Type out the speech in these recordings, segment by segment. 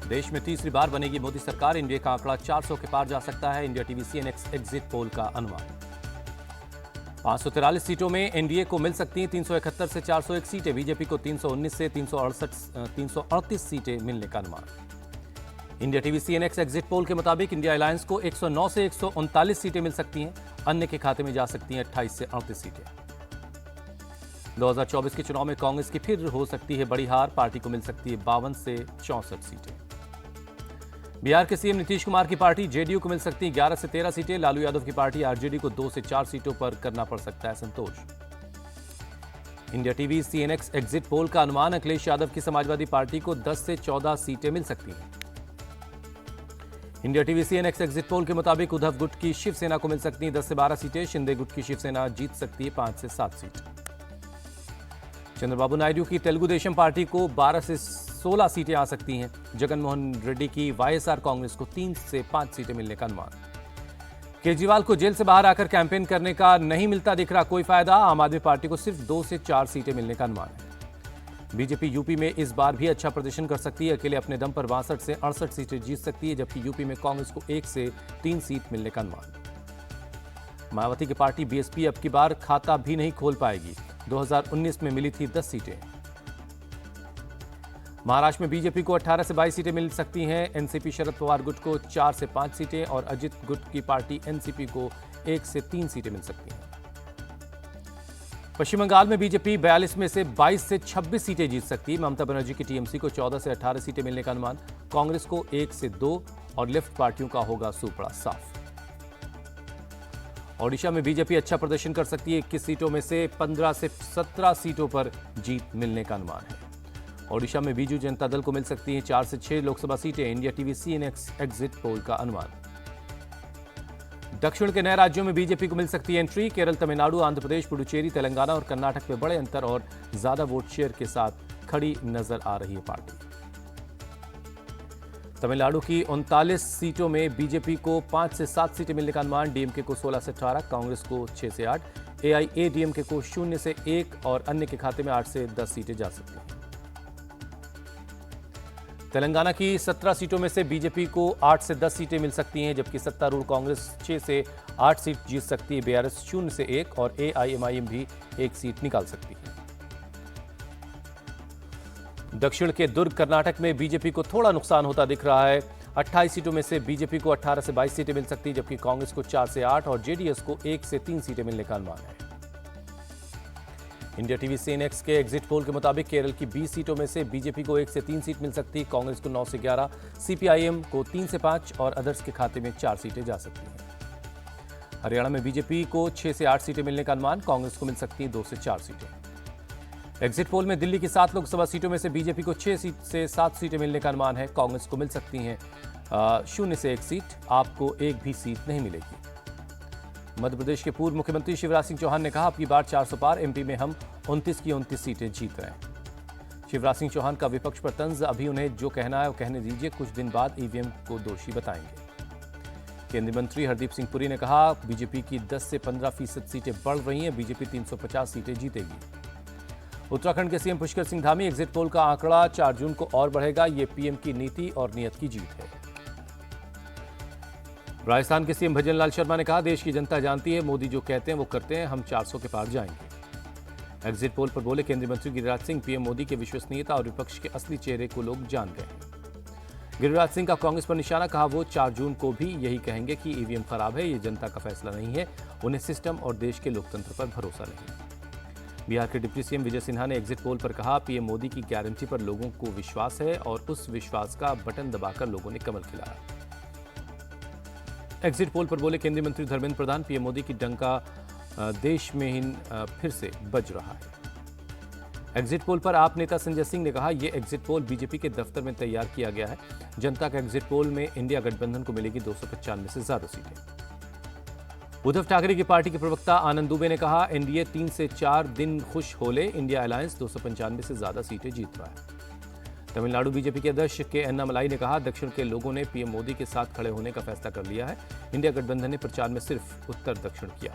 देश में तीसरी बार बनेगी मोदी सरकार, एनडीए का आंकड़ा 400 के पार जा सकता है, India TV CNX exit poll का अनुमान। 543 सीटों में एनडीए को मिल सकती हैं 371 से 401 सीटें, बीजेपी को 319 से 338 सीटें मिलने का अनुमान। इंडिया टीवी सीएनएक्स एग्जिट पोल के मुताबिक इंडिया अलायंस को 109 से 139 सीटें मिल सकती हैं, अन्य के खाते में जा सकती हैं 28 से 38 सीटें। 2024 के चुनाव में कांग्रेस की फिर हो सकती है बड़ी हार, पार्टी को मिल सकती है 52 से 64 सीटें। बिहार के सीएम नीतीश कुमार की पार्टी जेडीयू को मिल सकती है 11 से 13 सीटें, लालू यादव की पार्टी आरजेडी को 2 से 4 सीटों पर करना पड़ सकता है Santosh. India TV CNX exit poll का अनुमान, अखिलेश यादव की समाजवादी पार्टी को 10 से 14 सीटें मिल सकती हैं। इंडिया टीवी सीएनएक्स एग्जिट पोल के मुताबिक उद्धव गुट की शिवसेना को मिल सकती हैं 10 से 12 सीटें, शिंदे गुट की शिवसेना जीत सकती है 5 से 7 सीट। चंद्रबाबू नायडू की तेलुगु देशम पार्टी को 12 से 16 सीटें आ सकती हैं, जगनमोहन रेड्डी की वाईएसआर कांग्रेस को 3 से 5 सीटें मिलने का अनुमान। केजरीवाल को जेल से बाहर आकर कैंपेन करने का नहीं मिलता दिख रहा कोई फायदा, आम आदमी पार्टी को सिर्फ 2 से 4 सीटें मिलने का अनुमान है। बीजेपी यूपी में इस बार भी अच्छा प्रदर्शन कर सकती है, अकेले अपने दम पर 62 से 68 सीटें जीत सकती है, जबकि यूपी में कांग्रेस को 1 से 3 सीट मिलने का अनुमान। मायावती की पार्टी बीएसपी अब की बार खाता भी नहीं खोल पाएगी, 2019 में मिली थी 10 सीटें। महाराष्ट्र में बीजेपी को 18 से 22 सीटें मिल सकती हैं, एनसीपी शरद पवार गुट को 4 से 5 सीटें और अजित गुट की पार्टी एनसीपी को 1 से 3 सीटें मिल सकती हैं। पश्चिम बंगाल में बीजेपी 42 में से 22 से 26 सीटें जीत सकती है, ममता बनर्जी की टीएमसी को 14 से 18 सीटें मिलने का अनुमान, कांग्रेस को 1 से 2 और लेफ्ट पार्टियों का होगा सूपड़ा साफ। ओडिशा में बीजेपी अच्छा प्रदर्शन कर सकती है, 21 सीटों में से 15 से 17 सीटों पर जीत मिलने का अनुमान है। ओडिशा में बीजू जनता दल को मिल सकती हैं 4 से 6 लोकसभा सीटें, India TV CNX exit poll का अनुमान। दक्षिण के नए राज्यों में बीजेपी को मिल सकती है एंट्री, केरल, तमिलनाडु, आंध्र प्रदेश, पुडुचेरी, तेलंगाना और कर्नाटक में बड़े अंतर और ज्यादा वोट शेयर के साथ खड़ी नजर आ रही है पार्टी। तमिलनाडु की 39 सीटों में बीजेपी को 5 से 7 सीटें मिलने का अनुमान, डीएमके को 16 से 18, कांग्रेस को 6 से 8, एआईएडीएमके को 0 से 1 और अन्य के खाते में 8 से 10 सीटें जा सकती हैं। तेलंगाना की 17 सीटों में से बीजेपी को 8 से 10 सीटें मिल सकती हैं, जबकि सत्तारूढ़ कांग्रेस 6 से 8 सीट जीत सकती है, बीआरएस 0 से 1 और एआईएमआईएम भी 1 सीट निकाल सकती है। दक्षिण के दुर्ग कर्नाटक में बीजेपी को थोड़ा नुकसान होता दिख रहा है, 28 सीटों में से बीजेपी को 18 से 22 सीटें मिल सकती है, जबकि कांग्रेस को 4 से 8 और जेडीएस को 1 से 3 सीटें मिलने का अनुमान है। इंडिया टीवी सीएनएक्स के एग्जिट पोल के मुताबिक केरल की 20 सीटों में से बीजेपी को 1 से 3 सीट मिल सकती है, कांग्रेस को 9 से 11, सीपीआईएम को 3 से 5 और अदर्स के खाते में 4 सीटें जा सकती हैं। हरियाणा में बीजेपी को 6 से 8 सीटें मिलने का अनुमान, कांग्रेस को मिल सकती है 2 से 4 सीटें। एग्जिट पोल में दिल्ली की 7 लोकसभा सीटों में से बीजेपी को 6 से 7 सीटें मिलने का अनुमान है, कांग्रेस को मिल सकती हैं 0 से 1 सीट, आपको एक भी सीट नहीं मिलेगी। मध्य प्रदेश के पूर्व मुख्यमंत्री शिवराज सिंह चौहान ने कहा, अब की बार 400 पार, एमपी में हम 29 की 29 सीटें जीत रहे हैं। शिवराज सिंह चौहान का विपक्ष पर तंज, अभी उन्हें जो कहना है वो कहने दीजिए, कुछ दिन बाद ईवीएम को दोषी बताएंगे। केंद्रीय मंत्री हरदीप सिंह पुरी ने कहा, बीजेपी की 10 से 15% सीटें बढ़ रही हैं, बीजेपी 350 सीटें जीतेगी। उत्तराखंड के CM Pushkar Singh Dhami, exit poll का आंकड़ा 4 जून को और बढ़ेगा, ये पीएम की नीति और नीयत की जीत है। राजस्थान के सीएम भजन लाल शर्मा ने कहा, देश की जनता जानती है, मोदी जो कहते हैं वो करते हैं, हम 400 के पार जाएंगे। एग्जिट पोल पर बोले केंद्रीय मंत्री गिरिराज सिंह, पीएम मोदी की विश्वसनीयता और विपक्ष के असली चेहरे को लोग जान गए हैं। गिरिराज सिंह का कांग्रेस पर निशाना, कहा वो 4 जून को भी यही कहेंगे कि ईवीएम खराब है, ये जनता का फैसला नहीं है, उन्हें सिस्टम और देश के लोकतंत्र पर भरोसा नहीं। बिहार के डिप्टी सीएम विजय सिन्हा ने एग्जिट पोल पर कहा, पीएम मोदी की गारंटी पर लोगों को विश्वास है और उस विश्वास का बटन दबाकर लोगों ने कमल खिलाया। एग्जिट पोल पर बोले केंद्रीय मंत्री धर्मेंद्र प्रधान, पीएम मोदी की डंका देश में ही फिर से बज रहा है। एग्जिट पोल पर आप नेता संजय सिंह ने कहा, यह एग्जिट पोल बीजेपी के दफ्तर में तैयार किया गया है, जनता का एग्जिट पोल में इंडिया गठबंधन को मिलेगी 295 से ज्यादा सीटें। उद्धव ठाकरे की पार्टी के प्रवक्ता आनंद दुबे ने कहा, एनडीए 3 से 4 दिन खुश होले, इंडिया अलायंस 295 से ज्यादा सीटें जीत रहा है। तमिलनाडु बीजेपी के अध्यक्ष के अन्नामलाई ने कहा, दक्षिण के लोगों ने पीएम मोदी के साथ खड़े होने का फैसला कर लिया है, इंडिया गठबंधन ने प्रचार में सिर्फ उत्तर दक्षिण किया।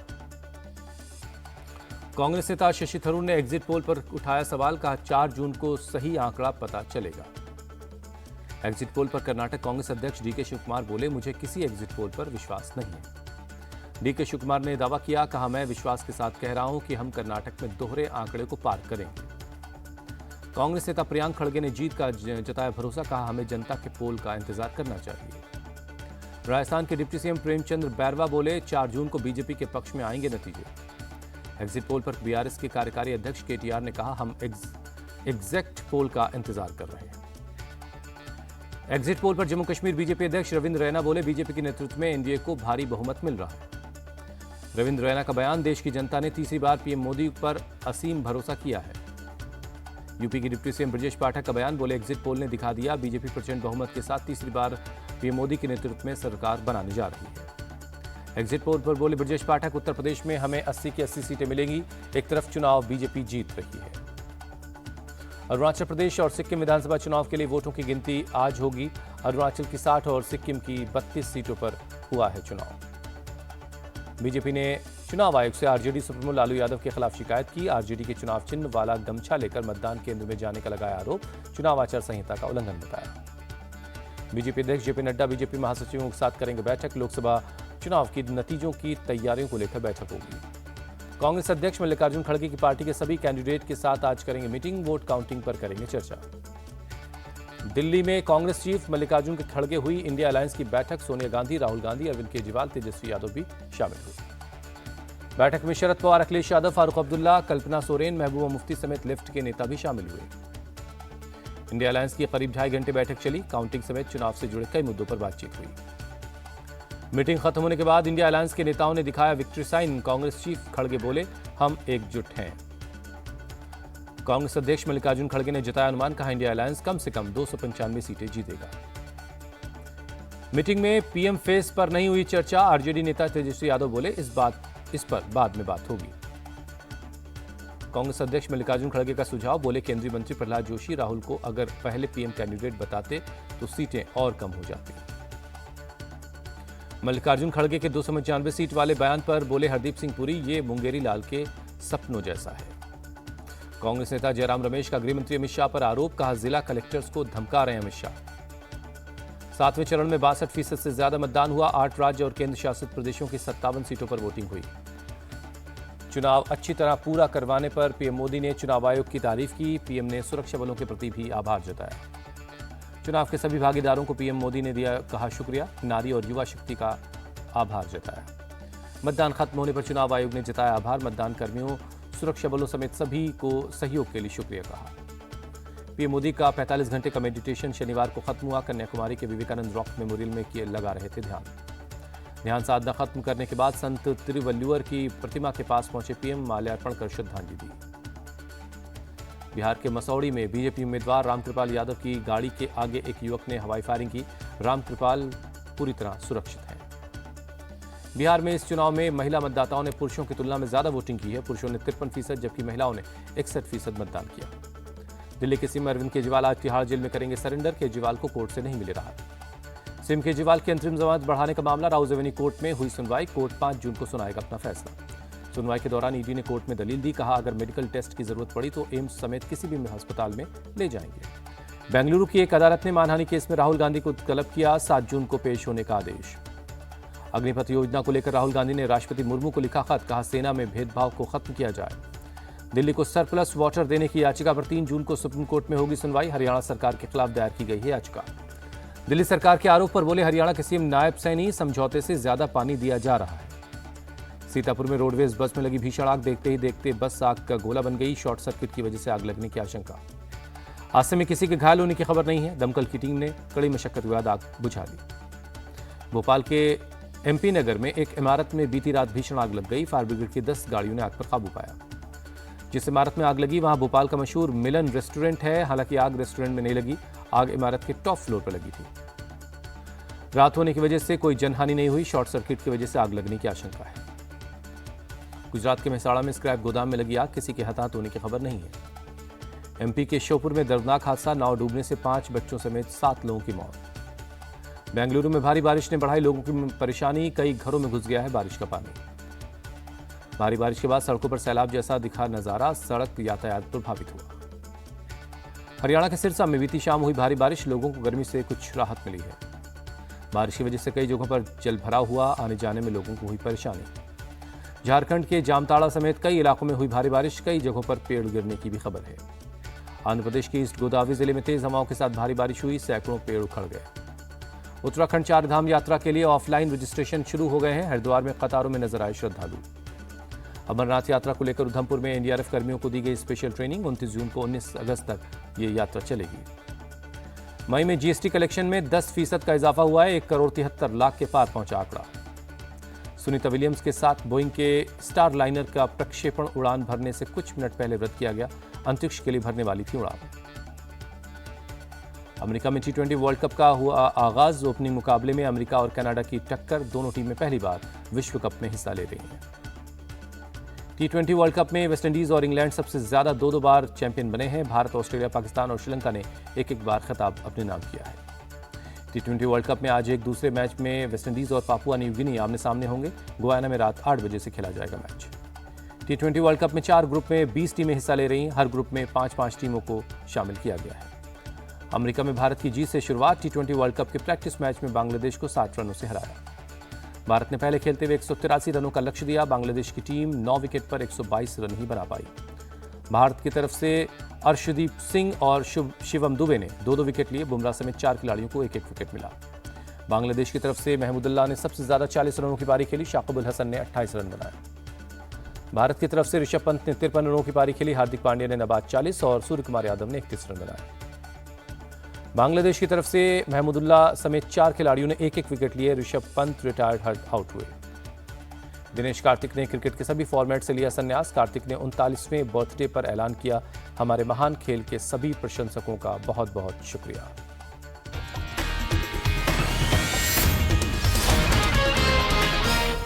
कांग्रेस नेता शशि थरूर ने एग्जिट पोल पर उठाया सवाल, कहा 4 जून को सही आंकड़ा पता चलेगा। एग्जिट पोल पर कर्नाटक कांग्रेस अध्यक्ष डीके शिवकुमार बोले, मुझे किसी एग्जिट पोल पर विश्वास नहीं है। डीके शिवकुमार ने दावा किया, कहा मैं विश्वास के साथ कह रहा हूं कि हम कर्नाटक में दोहरे आंकड़े को पार करेंगे। कांग्रेस नेता प्रियांक खड़गे ने जीत का जताया भरोसा, कहा हमें जनता के पोल का इंतजार करना चाहिए। राजस्थान के डिप्टी सीएम प्रेमचंद्र बैरवा बोले, 4 जून को बीजेपी के पक्ष में आएंगे नतीजे। एग्जिट पोल पर बीआरएस के कार्यकारी अध्यक्ष केटीआर ने कहा, हम एग्जैक्ट पोल का इंतजार कर रहे हैं। एग्जिट पोल पर जम्मू कश्मीर बीजेपी अध्यक्ष रविंद्र रैना बोले, बीजेपी के नेतृत्व में एनडीए को भारी बहुमत मिल रहा है। रविंद्र रैना का बयान, देश की जनता ने तीसरी बार पीएम मोदी पर असीम भरोसा किया है। यूपी के डिप्टी सीएम ब्रजेश पाठक का बयान, बोले एग्जिट पोल ने दिखा दिया, बीजेपी प्रचंड बहुमत के साथ तीसरी बार पीएम मोदी के नेतृत्व में सरकार बनाने जा रही है। एग्जिट पोल पर बोले ब्रजेश पाठक, उत्तर प्रदेश में हमें 80 की 80 सीटें मिलेंगी। एक तरफ चुनाव बीजेपी जीत रही है। अरुणाचल प्रदेश और सिक्किम विधानसभा चुनाव के लिए वोटों की गिनती आज होगी। अरुणाचल की 60 और सिक्किम की 32 सीटों पर हुआ है चुनाव। बीजेपी ने चुनाव आयोग से आरजेडी सुप्रीमो लालू यादव के खिलाफ शिकायत की। आरजेडी के चुनाव चिन्ह वाला गमछा लेकर मतदान केंद्र में जाने का लगाया आरोप, चुनाव आचार संहिता का उल्लंघन बताया। बीजेपी अध्यक्ष जेपी नड्डा बीजेपी महासचिवों के साथ करेंगे बैठक। लोकसभा चुनाव की नतीजों की तैयारियों को लेकर बैठक होगी। कांग्रेस अध्यक्ष मल्लिकार्जुन खड़गे की पार्टी के सभी कैंडिडेट के साथ आज करेंगे मीटिंग, वोट काउंटिंग पर करेंगे चर्चा। दिल्ली में कांग्रेस चीफ मल्लिकार्जुन खड़गे हुई इंडिया अलायंस की बैठक। सोनिया गांधी, राहुल गांधी, अरविंद केजरीवाल, तेजस्वी यादव भी शामिल हुए। बैठक में शरद पवार, अखिलेश यादव, फारूक अब्दुल्ला, कल्पना सोरेन, महबूबा मुफ्ती समेत लेफ्ट के नेता भी शामिल हुए। इंडिया अलायंस की करीब 2.5 घंटे बैठक चली। काउंटिंग समेत चुनाव से जुड़े कई मुद्दों पर बातचीत हुई। मीटिंग खत्म होने के बाद इंडिया अलायंस के नेताओं ने दिखाया विक्ट्री साइन। कांग्रेस चीफ खड़गे बोले, हम एकजुट हैं। कांग्रेस अध्यक्ष मल्लिकार्जुन खड़गे ने जताया अनुमान, कहा इंडिया अलायंस कम से कम 295 सीटें जीतेगा। मीटिंग में पीएम फेस पर नहीं हुई चर्चा। आरजेडी नेता तेजस्वी यादव बोले, इस पर बाद में बात होगी। कांग्रेस अध्यक्ष मल्लिकार्जुन खड़गे का सुझाव, बोले केंद्रीय मंत्री प्रहलाद जोशी राहुल को अगर पहले पीएम कैंडिडेट बताते तो सीटें और कम हो जाती। मल्लिकार्जुन खड़गे के 295 सीट वाले बयान पर बोले हरदीप सिंह पुरी, ये मुंगेरी लाल के सपनों जैसा है। कांग्रेस नेता जयराम रमेश का गृहमंत्री अमित शाह पर आरोप, कहा जिला कलेक्टर्स को धमका रहे हैं अमित शाह। 7वें चरण में 62% से ज्यादा मतदान हुआ। 8 राज्य और केंद्र शासित प्रदेशों की 57 सीटों पर वोटिंग हुई। चुनाव अच्छी तरह पूरा करवाने पर पीएम मोदी ने चुनाव आयोग की तारीफ की। पीएम ने सुरक्षा बलों के प्रति भी आभार जताया। चुनाव के सभी भागीदारों को पीएम मोदी ने दिया कहा शुक्रिया। नारी और युवा शक्ति का आभार जताया। मतदान खत्म होने पर चुनाव आयोग ने जताया आभार। मतदान कर्मियों, सुरक्षा बलों समेत सभी को सहयोग के लिए शुक्रिया कहा। पीएम मोदी का 45 घंटे का मेडिटेशन शनिवार को खत्म हुआ। कन्याकुमारी के विवेकानंद रॉक मेमोरियल में लगा रहे थे ध्यान साधना खत्म करने के बाद संत तिरुवल्लुवर की प्रतिमा के पास पहुंचे पीएम, माल्यार्पण कर श्रद्धांजलि दी। बिहार के मसौड़ी में बीजेपी उम्मीदवार रामकृपाल यादव की गाड़ी के आगे एक युवक ने हवाई फायरिंग की। रामकृपाल पूरी तरह सुरक्षित हैं। बिहार में इस चुनाव में महिला मतदाताओं ने पुरुषों की तुलना में ज्यादा वोटिंग की है। पुरुषों ने 53%, जबकि महिलाओं ने 61% मतदान किया। दिल्ली के सीएम अरविंद केजरीवाल आज तिहाड़ जेल में करेंगे सरेंडर। केजरीवाल को कोर्ट से नहीं मिले राहत। सीएम केजरीवाल की अंतरिम जमानत बढ़ाने का मामला, राउज एवेन्यू कोर्ट में हुई सुनवाई। कोर्ट 5 जून को सुनाएगा अपना फैसला। सुनवाई के दौरान ईडी ने कोर्ट में दलील दी, कहा अगर मेडिकल टेस्ट की जरूरत पड़ी तो एम्स समेत किसी भी अस्पताल में ले जाएंगे। बेंगलुरु की एक अदालत ने मानहानि केस में राहुल गांधी को तलब किया। 7 जून को पेश होने का आदेश। अग्निपथ योजना को लेकर राहुल गांधी ने राष्ट्रपति मुर्मू को लिखा खत, कहा सेना में भेदभाव को खत्म किया जाए। दिल्ली को सरप्लस वाटर देने की याचिका पर 3 जून को सुप्रीम कोर्ट में होगी सुनवाई। हरियाणा सरकार के खिलाफ दायर की गई है याचिका। दिल्ली सरकार के आरोप पर बोले हरियाणा के सीएम नायब सैनी, समझौते से ज्यादा पानी दिया जा रहा है। सीतापुर में रोडवेज बस में लगी भीषण आग, देखते ही देखते बस आग का गोला बन गई। शॉर्ट सर्किट की वजह से आग लगने की आशंका। हादसे में किसी के घायल होने की खबर नहीं है। दमकल की टीम ने कड़ी मशक्कत के बाद आग बुझा दी। भोपाल के एमपी नगर में एक इमारत में बीती रात भीषण आग लग गई। फायर ब्रिगेड की 10 गाड़ियों ने आग पर काबू पाया। जिस इमारत में आग लगी वहां भोपाल का मशहूर मिलन रेस्टोरेंट है। हालांकि आग रेस्टोरेंट में नहीं लगी, आग इमारत के टॉप फ्लोर पर लगी थी। रात होने की वजह से कोई जनहानि नहीं हुई। शॉर्ट सर्किट की वजह से आग लगने की आशंका है। गुजरात के मेहसाणा में स्क्रैप गोदाम में लगी आग, किसी के हताहत होने की खबर नहीं है। एमपी के श्योपुर में दर्दनाक हादसा, नाव डूबने से 5 बच्चों समेत 7 लोगों की मौत। बेंगलुरु में भारी बारिश ने बढ़ाई लोगों की परेशानी, कई घरों में घुस गया है बारिश का पानी। भारी बारिश के बाद सड़कों पर सैलाब जैसा दिखा नजारा, सड़क यातायात प्रभावित हुआ। हरियाणा के सिरसा में बीती शाम हुई भारी बारिश, लोगों को गर्मी से कुछ राहत मिली है। बारिश की वजह से कई जगहों पर जल भराव हुआ, आने जाने में लोगों को हुई परेशानी। झारखंड के जामताड़ा समेत कई इलाकों में हुई भारी बारिश, कई जगहों पर पेड़ गिरने की भी खबर है। आंध्र प्रदेश के ईस्ट गोदावरी जिले में तेज हवाओं के साथ भारी बारिश हुई, सैकड़ों पेड़ उखड़ गए। उत्तराखंड 4 धाम यात्रा के लिए ऑफलाइन रजिस्ट्रेशन शुरू हो गए हैं, हरिद्वार में कतारों में नजर आए श्रद्धालु। अमरनाथ यात्रा को लेकर उधमपुर में एनडीआरएफ कर्मियों को दी गई स्पेशल ट्रेनिंग, 29 जून को 19 अगस्त तक ये यात्रा चलेगी। मई में जीएसटी कलेक्शन में 10% का इजाफा हुआ है, 1 करोड़ 73 लाख के पार पहुंचा आंकड़ा। सुनीता विलियम्स के साथ बोइंग के स्टार लाइनर का प्रक्षेपण उड़ान भरने से कुछ मिनट पहले रद्द किया गया, अंतरिक्ष के लिए भरने वाली थी उड़ान। अमेरिका में T20 वर्ल्ड कप का हुआ आगाज, ओपनिंग मुकाबले में अमेरिका और कनाडा की टक्कर, दोनों टीमें पहली बार विश्व कप में हिस्सा ले रही हैं। T20 वर्ल्ड कप में वेस्टइंडीज और इंग्लैंड सबसे ज्यादा 2-2 बार चैंपियन बने हैं। भारत, ऑस्ट्रेलिया, पाकिस्तान और श्रीलंका ने एक-एक बार खिताब अपने नाम किया है। T20 वर्ल्ड कप में आज एक दूसरे मैच में वेस्टइंडीज और पापुआ न्यू गिनी आमने सामने होंगे। गुयाना में रात 8 बजे से खेला जाएगा मैच। T20 वर्ल्ड कप में 4 ग्रुप में 20 टीमें हिस्सा ले रही हैं, हर ग्रुप में 5-5 टीमों को शामिल किया गया है। अमेरिका में भारत की जीत से शुरुआत, T20 वर्ल्ड कप के प्रैक्टिस मैच में बांग्लादेश को 7 रनों से हराया। भारत ने पहले खेलते हुए 183 रनों का लक्ष्य दिया, बांग्लादेश की टीम 9 विकेट पर 122 रन ही बना पाई। भारत की तरफ से अर्शदीप सिंह और शिवम दुबे ने 2-2 विकेट लिए, बुमराह समेत 4 खिलाड़ियों को 1-1 विकेट मिला। बांग्लादेश की तरफ से महमूदुल्लाह ने सबसे ज्यादा 40 रनों की पारी खेली, शाकिब अल हसन ने 28 रन बनाए। भारत की तरफ से ऋषभ पंत ने 53 रनों की पारी खेली, हार्दिक पांड्या ने नाबाद 40 और सूर्य कुमार यादव ने 31 रन बनाए। बांग्लादेश की तरफ से महमूदुल्लाह समेत 4 खिलाड़ियों ने 1-1 विकेट लिए, ऋषभ पंत रिटायर्ड आउट हुए। दिनेश कार्तिक ने क्रिकेट के सभी फॉर्मेट से लिया संन्यास। कार्तिक ने 39वें बर्थडे पर ऐलान किया, हमारे महान खेल के सभी प्रशंसकों का बहुत बहुत शुक्रिया।